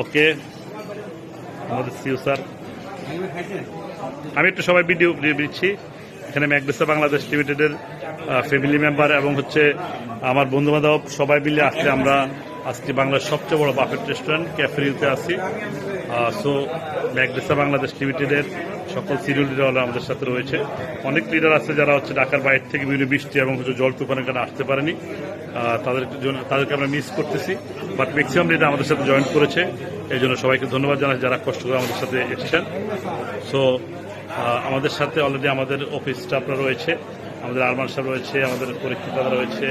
ওকে, আমাদের see you sir. আমি একটু সবাই ভিডিও দিচ্ছি। এখানে ম্যাগনেসা বাংলাদেশ লিমিটেডের ফ্যামিলি মেম্বার এবং হচ্ছে আমার বন্ধু বান্ধব সবাই মিলে আসলে আমরা আজকে বাংলার সবচেয়ে বড় বাফেট রেস্টুরেন্ট ক্যাফেরিতে আছি। সো ম্যাগনেসা বাংলাদেশ লিমিটেডের সকল সিনিয়র লিডার আমাদের সাথে রয়েছে। অনেক লিডার আছে যারা হচ্ছে ঢাকার বাইরে থেকে বিভিন্ন বৃষ্টি এবং হচ্ছে জল তুফানের কারণে আসতে পারেনি, তাদেরকে আমরা মিস করতেছি। বাট ম্যাক্সিমাম লিডার আমাদের সাথে জয়েন করেছে, এই জন্য সবাইকে ধন্যবাদ জানাই যারা কষ্ট করে আমাদের সাথে এসেছেন। সো আমাদের সাথে অলরেডি আমাদের অফিস স্টাফরা রয়েছে, আমাদের আরমান সাহেব রয়েছে, আমাদের পরীক্ষিতা রয়েছে,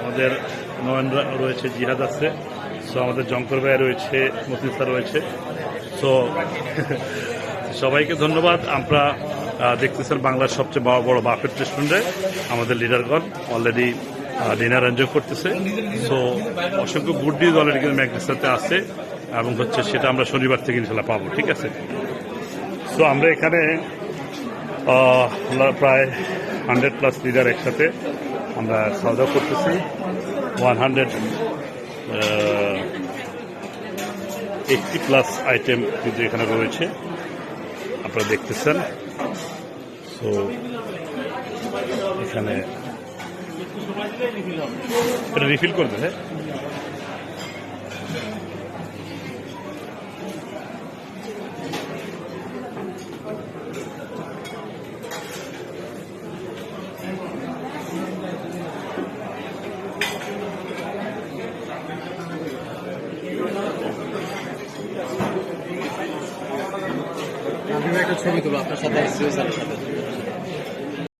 আমাদের নয়ন রয়েছে, জিহাদ আছে, সো আমাদের জঙ্কর ভাই রয়েছে, মতিন স্যার রয়েছে। সো সবাইকে ধন্যবাদ। আমরা দেখতেছেন বাংলার সবচেয়ে বড় বাফেট রেস্টুরেন্টে আমাদের লিডারগণ অলরেডি ডিনার এনজয় করতেছে। সো অসংখ্য গুড নিউজ অলরেডি কিন্তু ম্যাগনেসাতে আছে এবং হচ্ছে সেটা আমরা শনিবার থেকে ইনশাল্লাহ পাবো। ঠিক আছে। সো আমরা এখানে প্রায় 100+ লিডার একসাথে আমরা খাওয়া দাওয়া করতেছি। 180+ আইটেম কিন্তু এখানে রয়েছে, আপনারা দেখতেছেন। সো এখানে এটা রিফিল করবে। হ্যাঁ, আমি একটা ছবি তুলবো আপনার সাথে।